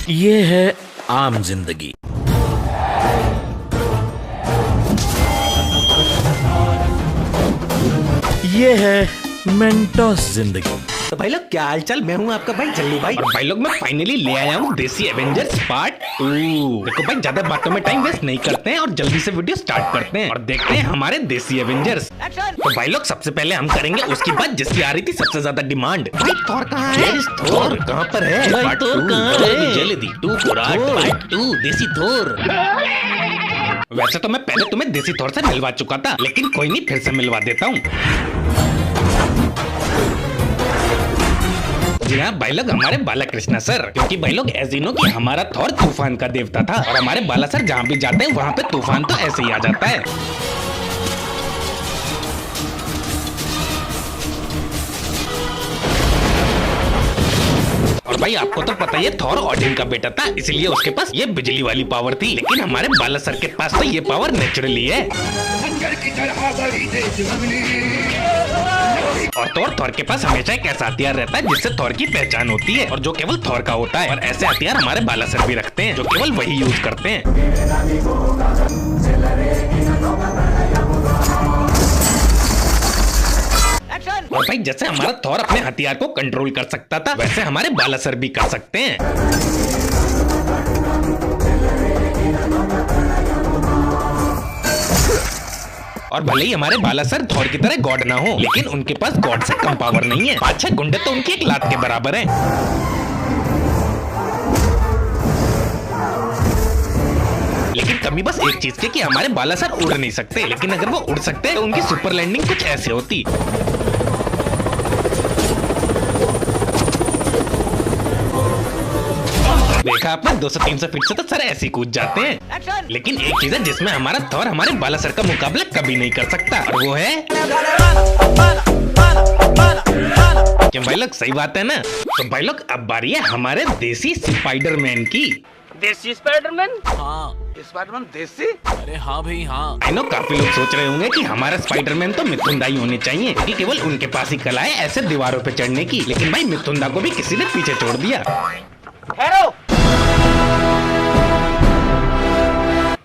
ये है आम जिंदगी। ये है मेंटोस जिंदगी। तो भाई लोग क्या हाल चाल। मैं हूँ आपका भाई जल्लू भाई। और भाई लोग मैं फाइनली ले आया हूँ देसी एवेंजर्स पार्ट 2। देखो भाई ज्यादा बातों में टाइम वेस्ट नहीं करते हैं और जल्दी से वीडियो स्टार्ट करते हैं और देखते हैं हमारे देसी एवेंजर्स। तो भाई लोग सबसे पहले हम करेंगे उसकी बात जिसकी आ रही थी सबसे ज्यादा डिमांड। भाई थॉर कहाँ है? थॉर कहाँ पर है? भाई थॉर कहाँ है? जल्दी पार्ट 2 देसी थॉर। वैसे तो मैं पहले तुम्हें देसी थॉर से मिलवा चुका था, लेकिन कोई नहीं, फिर से मिलवा देता हूँ। जी हाँ भाई लोग, हमारे बालाकृष्णा सर, क्योंकि भाई लोग ऐसे ही नो कि हमारा थॉर तूफान का देवता था और हमारे बाला सर जहाँ भी जाते हैं वहाँ पे तूफान तो ऐसे ही आ जाता है। और भाई आपको तो पता ही है थॉर ओडिन का बेटा था, इसलिए उसके पास ये बिजली वाली पावर थी, लेकिन हमारे बाला सर के पास तो ये पावर नेचुरली है। और थॉर के पास हमेशा एक ऐसा हथियार रहता है जिससे थॉर की पहचान होती है और जो केवल थॉर का होता है। और ऐसे हथियार हमारे बाला सर भी रखते हैं जो केवल वही यूज करते हैं। और भाई जैसे हमारा थॉर अपने हथियार को कंट्रोल कर सकता था, वैसे हमारे बाला सर भी कर सकते हैं। और भले ही हमारे बाला सर थॉर की तरह गॉड ना हो, लेकिन उनके पास गॉड से कम पावर नहीं है। 5-6 गुंडे तो उनकी एक लात के बराबर हैं। लेकिन कमी बस एक चीज की कि हमारे बाला सर उड़ नहीं सकते, लेकिन अगर वो उड़ सकते तो उनकी सुपर लैंडिंग कुछ ऐसे होती। देखा आपने 200-300 फीट से तो सर ऐसे ही कूद जाते हैं। लेकिन एक चीज है जिसमें हमारा थॉर हमारे बाला सर का मुकाबला कभी नहीं कर सकता, और वो है क्या भाई लोग? सही बात है ना? तो भाई लोग अब बारी है हमारे देसी स्पाइडरमैन की। देसी स्पाइडरमैन? हाँ स्पाइडरमैन देसी? अरे हाँ भाई हाँ। आई नो काफी लोग सोच रहे होंगे कि हमारा स्पाइडरमैन तो मिथुनदाई होने चाहिए, क्योंकि केवल उनके पास ही कला है ऐसे दीवारों पे चढ़ने की। लेकिन भाई मिथुनदा को भी किसी ने पीछे छोड़ दिया। ठहरो।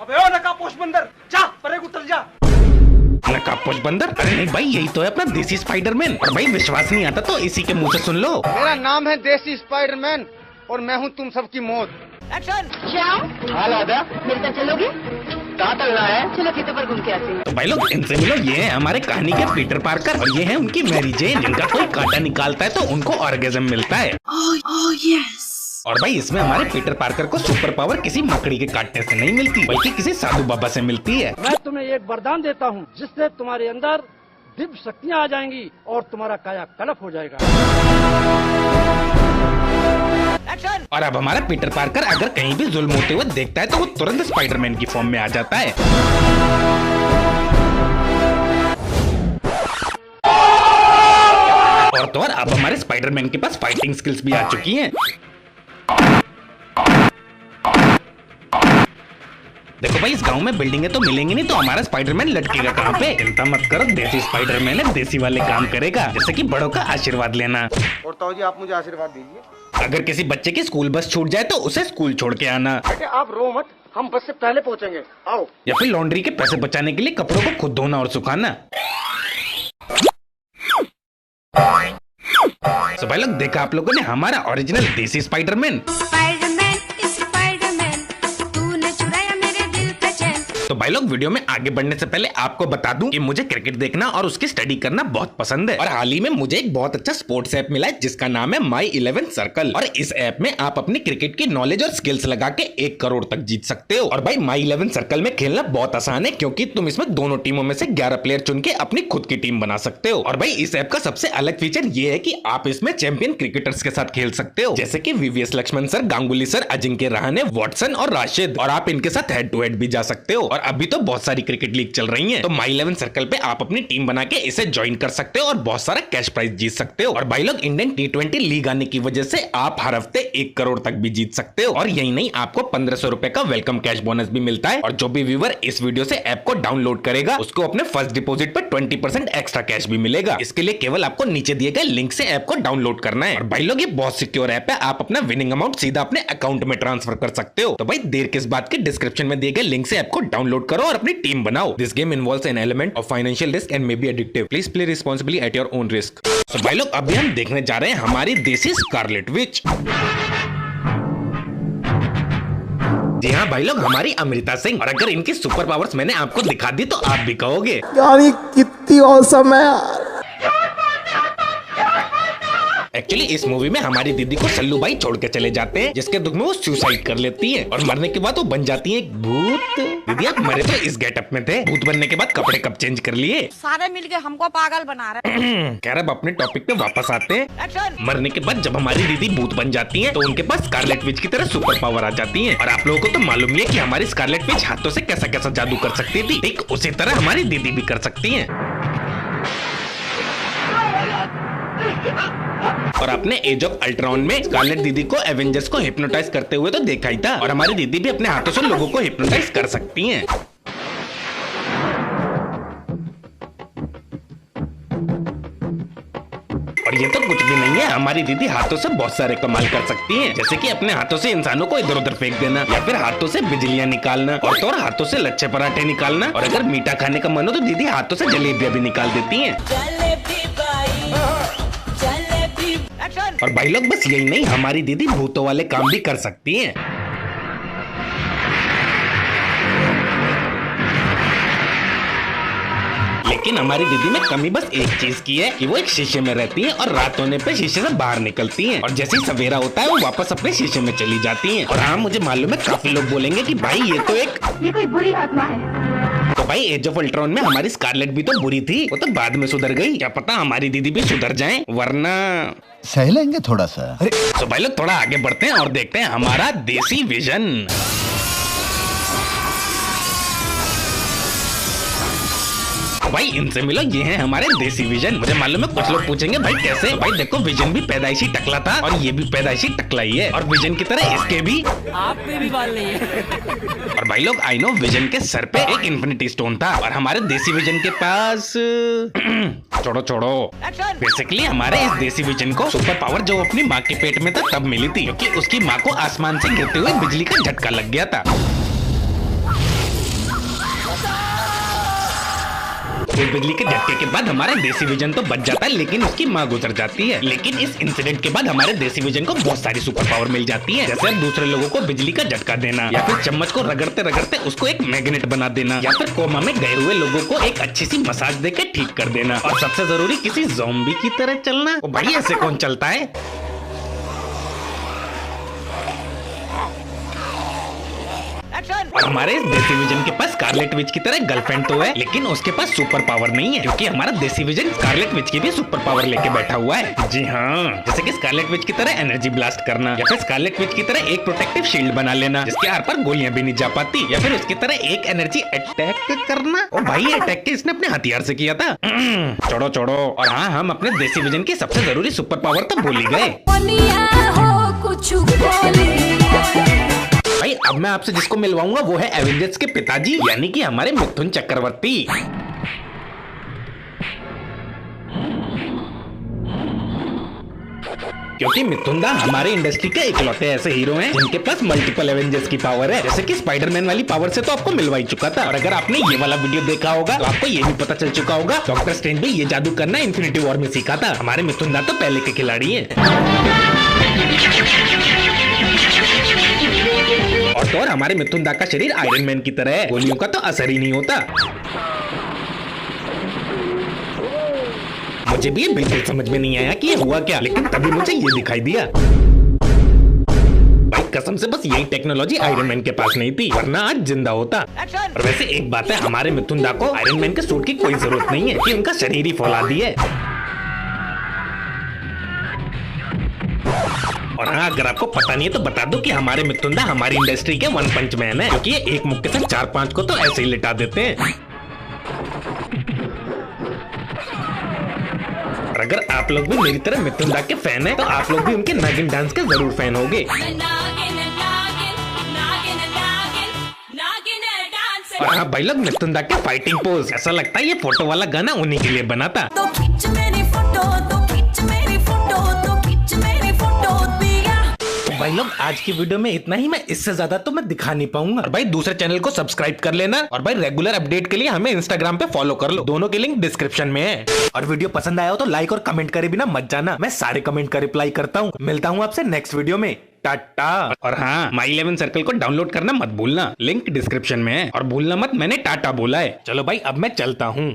अबे ओ नकाबपोश बंदर, जा परे उतर जा। नकाबपोश बंदर? अरे नहीं भाई, यही तो है अपना देसी स्पाइडरमैन। और भाई विश्वास नहीं आता तो इसी के मुंह से सुन लो। मेरा नाम है देसी स्पाइडरमैन और मैं हूँ तुम सबकी मौत। एक्शन। क्या? हाल आदा मेरे साथ चलोगे? कहाँ चल रहा है? चलो खेतों पर घूम के आते हैं। तो भाई लोग इनसे मिलो, ये है हमारे कहानी के पीटर पार्कर और ये है उनकी मैरी जेन। जिनका कोई कांटा निकालता है तो उनको ऑर्गेज्म मिलता है। यस। और भाई इसमें हमारे पीटर पार्कर को सुपर पावर किसी मकड़ी के काटने से नहीं मिलती, बल्कि किसी साधु बाबा से मिलती है। मैं तुम्हें एक वरदान देता हूँ जिससे तुम्हारे अंदर दिव्य शक्तियाँ आ जाएंगी और तुम्हारा काया कलप हो जाएगा। एक्शन। और अब हमारा पीटर पार्कर अगर कहीं भी जुल्म होते हुए देखता है तो वो तुरंत स्पाइडरमैन की फॉर्म में आ जाता है। और तो और अब हमारे स्पाइडरमैन के पास फाइटिंग स्किल्स भी आ चुकी हैं। देखो भाई इस गांव में बिल्डिंगें तो मिलेंगी नहीं, तो हमारा स्पाइडरमैन लटकेगा कहाँ पे? चिंता मत करो, देसी स्पाइडरमैन है, देसी वाले काम करेगा, जैसे कि बड़ों का आशीर्वाद लेना। और ताऊ जी आप मुझे आशीर्वाद दीजिए। अगर किसी बच्चे की स्कूल बस छूट जाए तो उसे स्कूल छोड़ के आना, बेटे आप रो मत, हम बस से पहले पहुँचेंगे, आओ। या फिर लॉन्ड्री के पैसे बचाने के लिए कपड़ों को खुद धोना और सुखाना। तो भाई लोग देखा आप लोगों ने हमारा ओरिजिनल देसी स्पाइडरमैन। तूने चुराया मेरे दिल का चैन। तो भाई लोग वीडियो में आगे बढ़ने से पहले आपको बता दूं कि मुझे क्रिकेट देखना और उसकी स्टडी करना बहुत पसंद है। और हाल ही में मुझे एक बहुत अच्छा स्पोर्ट्स ऐप मिला है जिसका नाम है माई 11 सर्कल। और इस ऐप में आप अपनी क्रिकेट की नॉलेज और स्किल्स लगा के 1 करोड़ तक जीत सकते हो। और भाई माई 11 सर्कल में खेलना बहुत आसान है, क्योंकि तुम इसमें दोनों टीमों में से 11 प्लेयर चुन के अपनी खुद की टीम बना सकते हो। और भाई इस ऐप का सबसे अलग फीचर ये है कि आप इसमें चैंपियन क्रिकेटर्स के साथ खेल सकते हो, जैसे कि VVS Laxman sir, Ganguly sir, Ajinkya Rahane, Watson और राशिद। और आप इनके साथ हेड टू हेड भी जा सकते हो। और अभी तो बहुत सारी क्रिकेट लीग चल रही हैं, तो माई 11 सर्कल पे आप अपनी टीम बना के इसे ज्वाइन कर सकते हो और बहुत सारा कैश प्राइज जीत सकते हो। और भाई लोग इंडियन T20 लीग आने की वजह से आप हर हफ्ते 1 करोड़ तक भी जीत सकते हो। और यही नहीं, आपको 1500 रुपए का वेलकम कैश बोनस भी मिलता है। और जो भी व्यूअर इस वीडियो से ऐप को डाउनलोड करेगा उसको अपने फर्स्ट डिपॉजिट पर 20% एक्स्ट्रा कैश भी मिलेगा। इसके लिए केवल आपको नीचे दिए गए लिंक से ऐप को डाउनलोड करना है। और भाई लोग ये बहुत सिक्योर ऐप है, आप अपना विनिंग अमाउंट सीधा अपने अकाउंट में ट्रांसफर कर सकते हो। तो भाई देर किस बात की, डिस्क्रिप्शन में दिए गए लिंक से ऐप को डाउनलोड करो और अपनी टीम बनाओ। This game involves an element of financial risk and may be addictive. Please play responsibly at your own risk. तो भाई लोग अभी हम देखने जा रहे हैं हमारी देसी स्कारलेट विच। जी हाँ भाई लोग, हमारी अमृता सिंह। और अगर इनकी सुपर पावर्स मैंने आपको दिखा दी तो आप भी कहोगे यार ये कितनी औसम है यार। एक्चुअली इस मूवी में हमारी दीदी को सल्लू भाई छोड़ के चले जाते हैं, जिसके दुख में वो सुसाइड कर लेती है और मरने के बाद वो बन जाती है एक भूत। दीदी आप मरे तो इस गेटअप में थे, भूत बनने के बाद कपड़े कब चेंज कर लिए? सारे मिलके हमको पागल बना रहे। खैर अब अपने टॉपिक पे वापस आते हैं। मरने के बाद जब हमारी दीदी भूत बन जाती है तो उनके पास स्कारलेट विच की तरह सुपर पावर आ जाती है। और आप लोगों को तो मालूम ही है कि हमारी स्कारलेट विच हाथों से कैसा कैसा जादू कर सकती थी, ठीक उसी तरह हमारी दीदी भी कर सकती है। और आपने एज ऑफ अल्ट्रॉन में स्कारलेट दीदी को एवेंजर्स को हिप्नोटाइज करते हुए तो देखा ही था, और हमारी दीदी भी अपने हाथों से लोगों को हिप्नोटाइज कर सकती हैं। और ये तो कुछ भी नहीं है, हमारी दीदी हाथों से बहुत सारे कमाल कर सकती हैं, जैसे कि अपने हाथों से इंसानों को इधर उधर फेंक देना, या फिर हाथों से बिजलियां निकालना, और तो और हाथों से लच्छे पराठे निकालना, और अगर मीठा खाने का मन हो तो दीदी हाथों से जलेबियां भी निकाल देती हैं। और भाई लोग बस यही नहीं, हमारी दीदी भूतों वाले काम भी कर सकती हैं। लेकिन हमारी दीदी में कमी बस एक चीज की है कि वो एक शीशे में रहती हैं और रात होने पे शीशे से बाहर निकलती हैं, और जैसे ही सवेरा होता है वो वापस अपने शीशे में चली जाती हैं। और हाँ मुझे मालूम है काफी लोग बोलेंगे कि भाई ये कोई बुरी आत्मा है। तो भाई एज ऑफ अल्ट्रॉन में हमारी स्कारलेट भी तो बुरी थी, वो तो बाद में सुधर गई। क्या पता हमारी दीदी भी सुधर जाए, वरना सह लेंगे थोड़ा सा। तो भाई लोग थोड़ा आगे बढ़ते हैं और देखते हैं हमारा देसी विजन। भाई इनसे मिलो, ये है हमारे देसी विजन। मुझे मालूम है कुछ लोग पूछेंगे भाई कैसे? भाई देखो विजन भी पैदाइशी टकला था और ये भी पैदाइशी टकला ही है, और विजन की तरह इसके भी आप पे भी बाल नहीं है। और भाई लोग आई नो विजन के सर पे एक इन्फिनिटी स्टोन था, और हमारे देसी विजन के पास छोड़ो बेसिकली हमारे इस देसी विजन को सुपर पावर जो अपनी माँ के पेट में था तब मिली थी, क्योंकि उसकी माँ को आसमान से गिरते हुए बिजली का झटका लग गया था। उस बिजली के झटके के बाद हमारा देसी विजन तो बच जाता है, लेकिन उसकी माँ गुजर जाती है। लेकिन इस इंसिडेंट के बाद हमारे देसी विजन को बहुत सारी सुपर पावर मिल जाती है, जैसे दूसरे लोगों को बिजली का झटका देना, या फिर चम्मच को रगड़ते रगड़ते उसको एक मैग्नेट बना देना, या फिर कोमा में गए हुए लोगों को एक अच्छी सी मसाज देकर ठीक कर देना, और सबसे जरूरी किसी ज़ॉम्बी की तरह चलना। ओ भाई ऐसे कौन चलता है? और हमारे इस देसी विजन के पास स्कारलेट विच की तरह गर्लफ्रेंड तो है, लेकिन उसके पास सुपर पावर नहीं है, क्योंकि हमारा देसी विजन स्कारलेट विच की भी सुपर पावर लेके बैठा हुआ है। जी हाँ, जैसे कि स्कारलेट विच की तरह एनर्जी ब्लास्ट करना, या फिर स्कारलेट विच की तरह एक प्रोटेक्टिव शील्ड बना लेना जिसके आर पर गोलियां भी नहीं जा पाती, या फिर उसकी तरह एक एनर्जी अटैक करना। ओ भाई अटैक के इसने अपने हथियार से किया था। छोड़ो। और हाँ, हम अपने देसी विजन की सबसे जरूरी सुपर पावर तो भूल ही गए। भाई अब मैं आपसे जिसको मिलवाऊंगा वो है एवेंजर्स के पिताजी, यानी कि हमारे मिथुन चक्रवर्ती। क्योंकि मिथुन दा हमारे इंडस्ट्री के इकलौते ऐसे हीरो हैं जिनके पास मल्टीपल एवेंजर्स की पावर है, जैसे कि स्पाइडरमैन वाली पावर से तो आपको मिलवा ही चुका था, और अगर आपने ये वाला वीडियो देखा होगा तो आपको ये भी पता चल चुका होगा डॉक्टर स्ट्रेंज भी ये जादू करना इन्फिनिटी वॉर में सीखा था। हमारे मिथुन दा तो पहले के खिलाड़ी हैं। और तो और हमारे मिथुन दा का शरीर आयरन मैन की तरह है, गोलियों का तो असर ही नहीं होता। मुझे भी ये बिल्कुल समझ में नहीं आया कि ये हुआ क्या, लेकिन तभी मुझे ये दिखाई दिया। भाई कसम से बस यही टेक्नोलॉजी आयरन मैन के पास नहीं थी, वरना आज जिंदा होता। और वैसे एक बात है, हमारे मिथुन दा को आयरन मैन के सूट की कोई जरूरत नहीं है, कि उनका शरीर ही फौलादी है। और हाँ, अगर आपको पता नहीं है तो बता दूं कि हमारे मिथुंदा हमारी इंडस्ट्री के वन पंच मैन है, क्योंकि ये एक मुक्के से 4-5 को तो ऐसे ही लिटा देते हैं। और अगर आप लोग भी मेरी तरह मिथुंदा के फैन हैं, तो आप लोग भी उनके नागिन डांस के जरूर फैन होगे। और हाँ भाई लोग, मिथुंदा के फाइटिंग पोज, ऐसा लगता है ये फोटो वाला गाना उन्हीं के लिए बना था। तो खींच मेरी फोटो, तो खींच मेरी फोटो, तो खींच मेरी फोटो दिया। भाई लोग, आज की वीडियो में इतना ही। मैं इससे ज्यादा तो मैं दिखा नहीं पाऊंगा। और भाई दूसरे चैनल को सब्सक्राइब कर लेना, और भाई रेगुलर अपडेट के लिए हमें इंस्टाग्राम पे फॉलो कर लो, दोनों के लिंक डिस्क्रिप्शन में है। और वीडियो पसंद आया हो तो लाइक और कमेंट करे बिना मत जाना, मैं सारे कमेंट का रिप्लाई करता हूँ। मिलता हूँ आपसे नेक्स्ट वीडियो में, टाटा। और हाँ, माई 11 सर्कल को डाउनलोड करना मत भूलना, लिंक डिस्क्रिप्शन में है। और भूलना मत, मैंने टाटा बोला है। चलो भाई, अब मैं चलता हूँ।